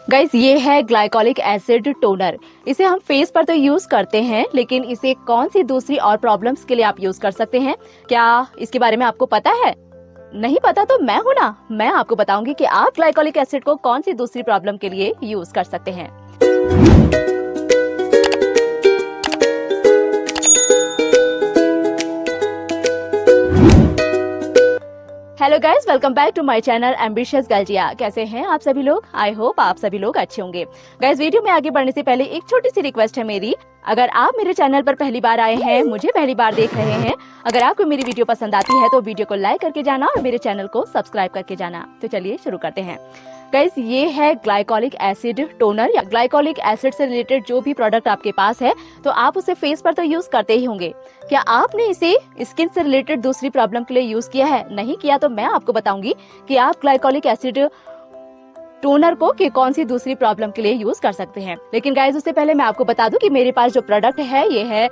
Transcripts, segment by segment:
Guys, ये है glycolic acid toner. इसे हम फेस पर तो यूज करते हैं, लेकिन इसे कौन सी दूसरी और प्रॉब्लम्स के लिए आप यूज कर सकते हैं, क्या इसके बारे में आपको पता है? नहीं पता तो मैं हूं ना, मैं आपको बताऊंगी कि आप ग्लाइकोलिक एसिड को कौन सी दूसरी प्रॉब्लम के लिए यूज कर सकते हैं। Hello guys, welcome back to my channel ambitious गर्जिया। कैसे हैं आप सभी लोग? आई होप आप सभी लोग अच्छे होंगे। गाइस, वीडियो में आगे बढ़ने से पहले एक छोटी सी रिक्वेस्ट है मेरी। अगर आप मेरे चैनल पर पहली बार आए हैं, मुझे पहली बार देख रहे हैं, अगर आपको मेरी वीडियो पसंद आती है तो वीडियो को लाइक करके जाना और मेरे चैनल को सब्सक्राइब करके जाना। तो चलिए शुरू करते हैं। गाइस, ये है ग्लाइकोलिक एसिड टोनर या ग्लाइकोलिक एसिड से रिलेटेड जो भी प्रोडक्ट आपके पास है, तो आप उसे फेस पर तो यूज करते ही होंगे। क्या आपने इसे स्किन से रिलेटेड दूसरी प्रॉब्लम के लिए यूज किया है? नहीं किया तो मैं आपको बताऊंगी कि आप ग्लाइकोलिक एसिड टोनर को कि कौन सी दूसरी प्रॉब्लम के लिए यूज कर सकते हैं। लेकिन गाइस, उससे पहले मैं आपको बता दूं कि मेरे पास जो प्रोडक्ट है ये है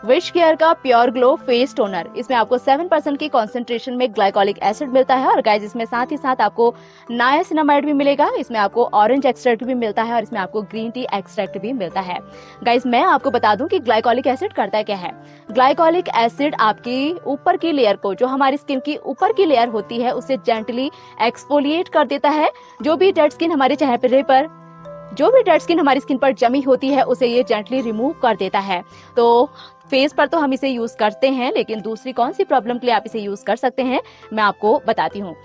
विश केयर का प्योर ग्लो फेस टोनर। इसमें आपको 7% की कॉन्सेंट्रेशन में ग्लाइकोलिक एसिड मिलता है और गाइस, इसमें साथ ही साथ आपको नायासिनामाइड भी मिलेगा, इसमें आपको ऑरेंज एक्सट्रैक्ट भी मिलता है और इसमें आपको ग्रीन टी एक्सट्रैक्ट भी मिलता है। गाइस, मैं आपको बता दूं कि ग्लाइकोलिक एसिड करता क्या है। ग्लाइकोलिक एसिड आपकी ऊपर की लेयर को, जो हमारी स्किन की ऊपर की लेयर होती है, उसे जेंटली एक्सफोलिएट कर देता है। जो भी डेड स्किन हमारे चेहरे पर हमारी स्किन पर जमी होती है, उसे ये जेंटली रिमूव कर देता है। तो फेस पर तो हम इसे यूज करते हैं, लेकिन दूसरी कौन सी प्रॉब्लम के लिए आप इसे यूज कर सकते हैं, मैं आपको बताती हूँ।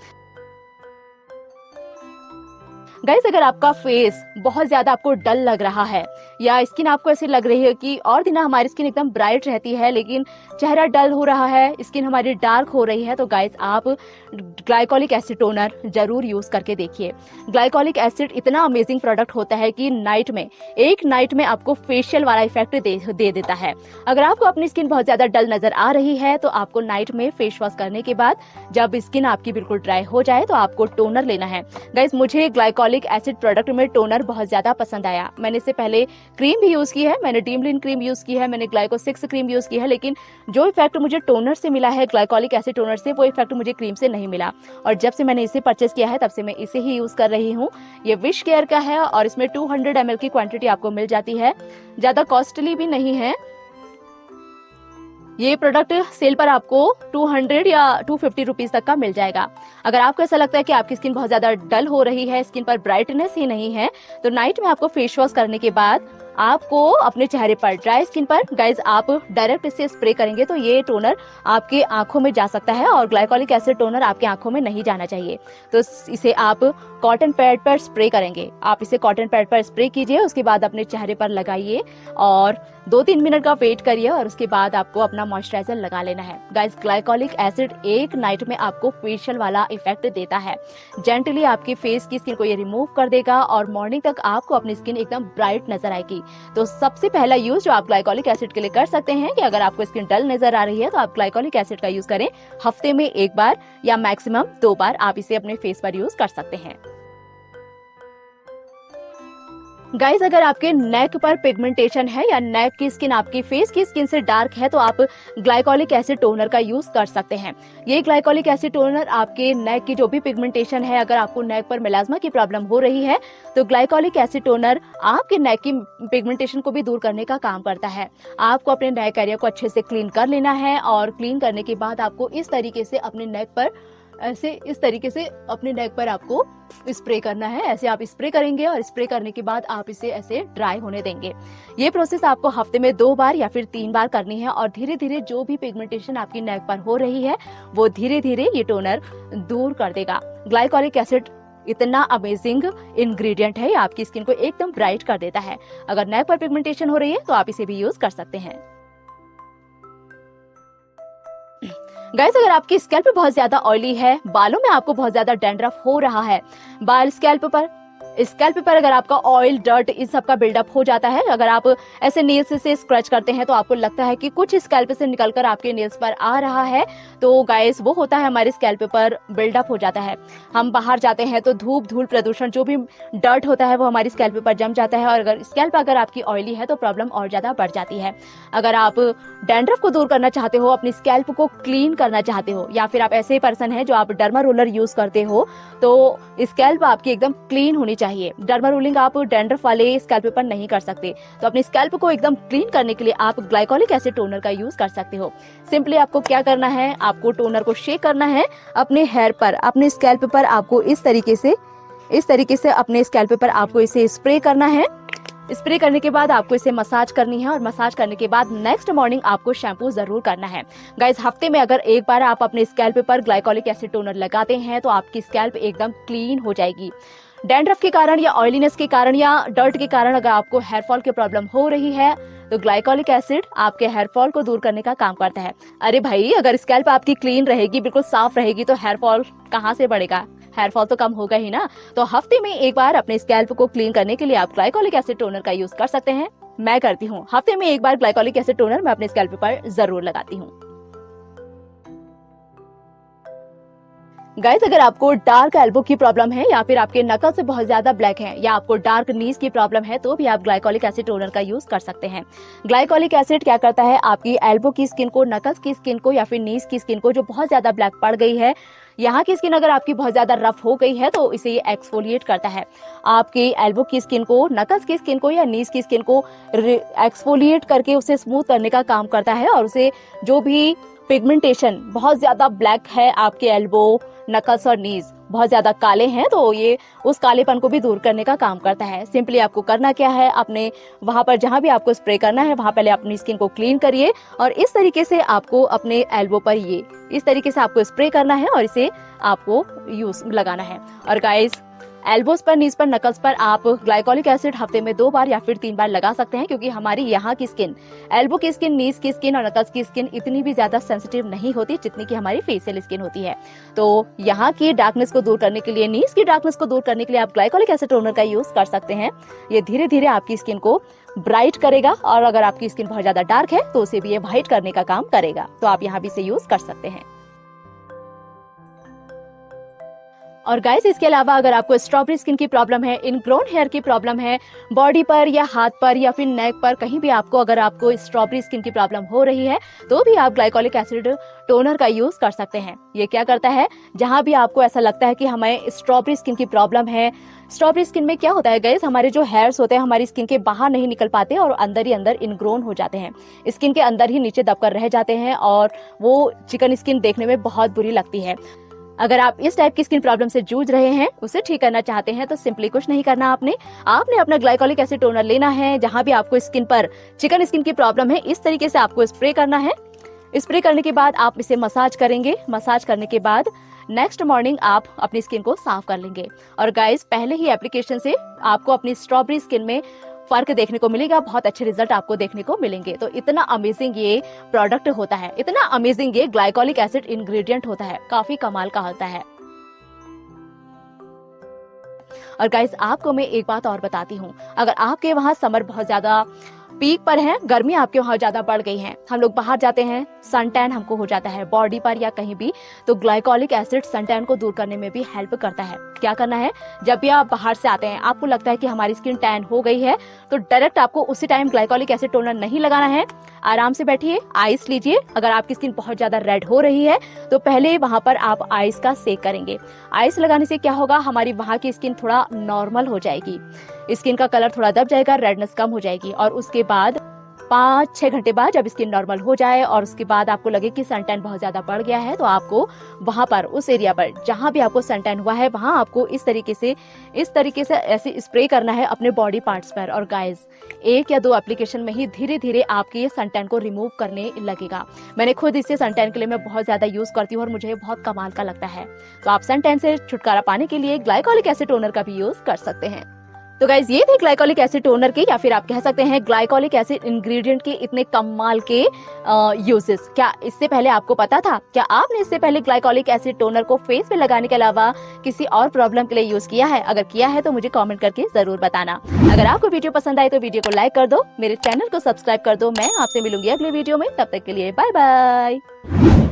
गाइस, अगर आपका फेस बहुत ज्यादा आपको डल लग रहा है या स्किन आपको ऐसी लग रही है कि और दिन हमारी स्किन एकदम ब्राइट रहती है लेकिन चेहरा डल हो रहा है, स्किन हमारी डार्क हो रही है, तो गाइस आप ग्लाइकोलिक एसिड टोनर जरूर यूज करके देखिए। ग्लाइकोलिक एसिड इतना अमेजिंग प्रोडक्ट होता है कि एक नाइट में आपको फेशियल वाला इफेक्ट दे देता है। अगर आपको अपनी स्किन बहुत ज्यादा डल नजर आ रही है तो आपको नाइट में फेस वॉश करने के बाद जब स्किन आपकी बिल्कुल ड्राई हो जाए तो आपको टोनर लेना है। गाइस, मुझे ग्लाइकोलिक एसिड प्रोडक्ट में टोनर बहुत ज्यादा पसंद आया। मैंने इससे पहले क्रीम भी यूज की है, मैंने डीमलिन क्रीम यूज की है, मैंने ग्लाइको 6 क्रीम यूज की है, लेकिन जो इफेक्ट मुझे टोनर से मिला है, ग्लाइकोलिक एसिड टोनर से, वो इफेक्ट मुझे क्रीम से नहीं मिला। और जब से मैंने इसे परचेस किया है तब से मैं इसे ही यूज कर रही हूँ। ये विश केयर का है और इसमें 200 ml की क्वांटिटी आपको मिल जाती है, ज्यादा कॉस्टली भी नहीं है। ये प्रोडक्ट सेल पर आपको 200 या 250 रुपीज तक का मिल जाएगा। अगर आपको ऐसा लगता है कि आपकी स्किन बहुत ज्यादा डल हो रही है, स्किन पर ब्राइटनेस ही नहीं है, तो नाइट में आपको फेस वॉश करने के बाद आपको अपने चेहरे पर, ड्राई स्किन पर गाइज आप डायरेक्ट इसे स्प्रे करेंगे तो ये टोनर आपके आंखों में जा सकता है और ग्लाइकोलिक एसिड टोनर आपके आंखों में नहीं जाना चाहिए। तो इसे आप कॉटन पैड पर स्प्रे करेंगे। आप इसे कॉटन पैड पर स्प्रे कीजिए, उसके बाद अपने चेहरे पर लगाइए और 2-3 मिनट का वेट करिए और उसके बाद आपको अपना मॉइस्चराइजर लगा लेना है। गाइस, ग्लाइकोलिक एसिड एक नाइट में आपको फेशियल वाला इफेक्ट देता है। जेंटली आपकी फेस की स्किन को ये रिमूव कर देगा और मॉर्निंग तक आपको अपनी स्किन एकदम ब्राइट नजर आएगी। तो सबसे पहला यूज जो आप ग्लाइकोलिक एसिड के लिए कर सकते हैं कि अगर आपको स्किन डल नजर आ रही है तो आप ग्लाइकोलिक एसिड का यूज करें। हफ्ते में 1 बार या मैक्सिमम 2 बार आप इसे अपने फेस पर यूज कर सकते हैं। गाइस, अगर आपके नेक पर पिगमेंटेशन है या नेक की स्किन आपकी फेस की स्किन से डार्क है तो आप ग्लाइकोलिक एसिड टोनर का यूज कर सकते हैं। ये ग्लाइकोलिक एसिड टोनर आपके नेक की जो भी पिगमेंटेशन है, अगर आपको नेक पर मेलास्मा की प्रॉब्लम हो रही है तो ग्लाइकोलिक एसिड टोनर आपके नेक की पिगमेंटेशन को भी दूर करने का काम करता है। आपको अपने नेक एरिया को अच्छे से क्लीन कर लेना है और क्लीन करने के बाद आपको इस तरीके से अपने नेक पर आपको स्प्रे करना है। ऐसे आप स्प्रे करेंगे और स्प्रे करने के बाद आप इसे ऐसे ड्राई होने देंगे। ये प्रोसेस आपको हफ्ते में 2 बार या फिर 3 बार करनी है और धीरे धीरे जो भी पिगमेंटेशन आपकी नेक पर हो रही है वो धीरे धीरे ये टोनर दूर कर देगा। ग्लाइकोलिक एसिड इतना अमेजिंग इंग्रेडिएंट है, आपकी स्किन को एकदम ब्राइट कर देता है। अगर नेक पर पिगमेंटेशन हो रही है तो आप इसे भी यूज कर सकते हैं। गाइस, अगर आपकी स्कैल्प बहुत ज्यादा ऑयली है, बालों में आपको बहुत ज्यादा डैंड्रफ हो रहा है, स्कैल्प पर अगर आपका ऑयल, डर्ट, इस सब का बिल्डअप हो जाता है, अगर आप ऐसे नेल्स से स्क्रैच करते हैं तो आपको लगता है कि कुछ स्कैल्प से निकलकर आपके नेल्स पर आ रहा है, तो गाइस वो होता है हमारे स्कैल्प पर बिल्डअप हो जाता है। हम बाहर जाते हैं तो धूप, धूल, प्रदूषण, जो भी डर्ट होता है वो हमारी स्कैल्प पर जम जाता है और अगर स्कैल्प आपकी ऑयली है तो प्रॉब्लम और ज्यादा बढ़ जाती है। अगर आप डैंड्रफ को दूर करना चाहते हो, अपनी स्कैल्प को क्लीन करना चाहते हो, या फिर आप ऐसे पर्सन है जो आप डर्मा रोलर यूज करते हो, तो स्कैल्प आपकी एकदम क्लीन होनी चाहिए। डर्मा रोलिंग आप डैंड्रफ वाले स्कैल्प पर नहीं कर सकते, तो अपने स्कैल्प को एकदम क्लीन करने के लिए आप ग्लाइकोलिक एसिड टोनर का यूज कर सकते हो। सिंपली आपको क्या करना है, आपको टोनर को शेक करना है अपने हेयर पर, अपने स्कैल्प पर आपको इस तरीके से अपने स्कैल्प पर आपको इसे स्प्रे करना है। स्प्रे करने के बाद आपको इसे मसाज करनी है और मसाज करने के बाद नेक्स्ट मॉर्निंग आपको शैम्पू जरूर करना है। गाइस, हफ्ते में अगर एक बार आप अपने स्कैल्प पर ग्लाइकोलिक एसिड टोनर लगाते हैं तो आपकी स्कैल्प एकदम क्लीन हो जाएगी। डैंड्रफ के कारण या ऑयलीनेस के कारण या डर्ट के कारण अगर आपको हेयर फॉल की प्रॉब्लम हो रही है तो ग्लाइकोलिक एसिड आपके हेयर फॉल को दूर करने का काम करता है। अरे भाई, अगर स्कैल्प आपकी क्लीन रहेगी, बिल्कुल साफ रहेगी, तो हेयर फॉल कहाँ से बढ़ेगा, हेयर फॉल तो कम होगा ही ना। तो हफ्ते में एक बार अपने स्कैल्प को क्लीन करने के लिए आप ग्लाइकोलिक एसिड टोनर का यूज कर सकते हैं। मैं करती हूँ, हफ्ते में एक बार ग्लाइकोलिक एसिड टोनर मैं अपने स्कैल्प पर जरूर लगाती हूँ। गाइस, अगर आपको डार्क एल्बो की प्रॉब्लम है या फिर आपके नकल से बहुत ज्यादा ब्लैक है या आपको डार्क नीज की प्रॉब्लम है तो भी आप ग्लाइकोलिक एसिड टोनर का यूज कर सकते हैं। ग्लाइकोलिक एसिड क्या करता है, आपकी एल्बो की स्किन को, नकल्स की स्किन को या फिर नीज की स्किन को जो बहुत ज्यादा ब्लैक पड़ गई है, यहाँ की स्किन अगर आपकी बहुत ज्यादा रफ हो गई है तो इसे ये एक्सफोलिएट करता है। आपके एल्बो की स्किन को, नकल्स की स्किन को या नीज की स्किन को एक्सफोलिएट करके उसे स्मूथ करने का काम करता है और उसे जो भी पिगमेंटेशन बहुत ज्यादा ब्लैक है, आपके एल्बो, नकल्स और नीज बहुत ज्यादा काले हैं, तो ये उस कालेपन को भी दूर करने का काम करता है। सिंपली आपको करना क्या है, अपने वहां पर जहां भी आपको स्प्रे करना है वहां पहले अपनी स्किन को क्लीन करिए और इस तरीके से आपको अपने एल्बो पर इस तरीके से आपको स्प्रे करना है और इसे आपको यूज लगाना है। और गाइस, एल्बोस पर, नीज पर, नकल्स पर आप ग्लाइकोलिक एसिड हफ्ते में 2 बार या फिर 3 बार लगा सकते हैं, क्योंकि हमारी यहाँ की स्किन, एल्बो की स्किन, नीज की स्किन और नकल्स की स्किन इतनी भी ज्यादा सेंसिटिव नहीं होती जितनी की हमारी फेशियल स्किन होती है। तो यहाँ की डार्कनेस को दूर करने के लिए, नीज की डार्कनेस को दूर करने के लिए आप ग्लाइकोलिक एसिड टोनर का यूज कर सकते हैं। ये धीरे धीरे आपकी स्किन को ब्राइट करेगा और अगर आपकी स्किन बहुत ज्यादा डार्क है तो उसे भी ये व्हाइट करने का काम करेगा। तो आप यहाँ भी इसे यूज कर सकते हैं। और गाइस, इसके अलावा अगर आपको स्ट्रॉबेरी स्किन की प्रॉब्लम है, इनग्रोन हेयर की प्रॉब्लम है, बॉडी पर या हाथ पर या फिर नेक पर कहीं भी अगर आपको स्ट्रॉबेरी स्किन की प्रॉब्लम हो रही है तो भी आप ग्लाइकोलिक एसिड टोनर का यूज कर सकते हैं। ये क्या करता है, जहां भी आपको ऐसा लगता है कि हमें स्ट्रॉबेरी स्किन की प्रॉब्लम है, स्ट्रॉबेरी स्किन में क्या होता है गाइस, हमारे जो हेयर्स होते हैं हमारी स्किन के बाहर नहीं निकल पाते और अंदर ही अंदर इनग्रोन हो जाते हैं, स्किन के अंदर ही नीचे दबकर रह जाते हैं और वो चिकन स्किन देखने में बहुत बुरी लगती है। अगर आप इस टाइप की स्किन प्रॉब्लम से जूझ रहे हैं, उसे ठीक करना चाहते हैं, तो सिंपली कुछ नहीं करना, आपने अपना ग्लाइकोलिक एसिड टोनर लेना है। जहां भी आपको स्किन पर चिकन स्किन की प्रॉब्लम है, इस तरीके से आपको स्प्रे करना है। स्प्रे करने के बाद आप इसे मसाज करेंगे। मसाज करने के बाद नेक्स्ट मॉर्निंग आप अपनी स्किन को साफ कर लेंगे। और गाइस, पहले ही एप्लीकेशन से आपको अपनी स्ट्रॉबेरी स्किन में फर्क देखने को मिलेगा, बहुत अच्छे रिजल्ट आपको देखने को मिलेंगे। तो इतना अमेजिंग ये प्रोडक्ट होता है, इतना अमेजिंग ये ग्लाइकोलिक एसिड इंग्रेडिएंट होता है, काफी कमाल का होता है। और गाइस, आपको मैं एक बात और बताती हूँ, अगर आपके वहाँ समर बहुत ज्यादा पीक पर है, गर्मी आपके वहाँ ज्यादा बढ़ गई है, हम लोग बाहर जाते हैं, सन टैन हमको हो जाता है बॉडी पर या कहीं भी, तो ग्लाइकोलिक एसिड सन टैन को दूर करने में भी हेल्प करता है। क्या करना है, जब भी आप बाहर से आते हैं, आपको लगता है कि हमारी स्किन टैन हो गई है, तो डायरेक्ट आपको उसी टाइम ग्लाइकोलिक एसिड टोनर नहीं लगाना है। आराम से बैठिए, आइस लीजिए। अगर आपकी स्किन बहुत ज्यादा रेड हो रही है तो पहले वहां पर आप आइस का सेक करेंगे। आइस लगाने से क्या होगा, हमारी वहां की स्किन थोड़ा नॉर्मल हो जाएगी, स्किन का कलर थोड़ा दब जाएगा, रेडनेस कम हो जाएगी। और उसके बाद 5-6 घंटे बाद जब स्किन नॉर्मल हो जाए और उसके बाद आपको लगे कि सन टैन बहुत ज्यादा बढ़ गया है, तो आपको वहां पर, उस एरिया पर जहां भी आपको सन टैन हुआ है, वहां आपको इस तरीके से ऐसे स्प्रे करना है अपने बॉडी पार्ट्स पर। और गाइस, 1 या 2 एप्लीकेशन में ही धीरे धीरे आपके ये सन टैन को रिमूव करने लगेगा। मैंने खुद इसे सन टैन के लिए मैं बहुत ज्यादा यूज करती हूँ और मुझे बहुत कमाल का लगता है। तो आप सन टैन से छुटकारा पाने के लिए ग्लाइकोलिक एसिड टोनर का भी यूज कर सकते हैं। तो गाइज, ये थे ग्लाइकोलिक एसिड टोनर के, या फिर आप कह सकते हैं ग्लाइकोलिक एसिड इंग्रेडिएंट के इतने कमाल के यूजेस। क्या इससे पहले आपको पता था? क्या आपने इससे पहले ग्लाइकोलिक एसिड टोनर को फेस पे लगाने के अलावा किसी और प्रॉब्लम के लिए यूज किया है? अगर किया है तो मुझे कमेंट करके जरूर बताना। अगर आपको वीडियो पसंद आए तो वीडियो को लाइक कर दो, मेरे चैनल को सब्सक्राइब कर दो। मैं आपसे मिलूंगी अगले वीडियो में, तब तक के लिए बाय बाय।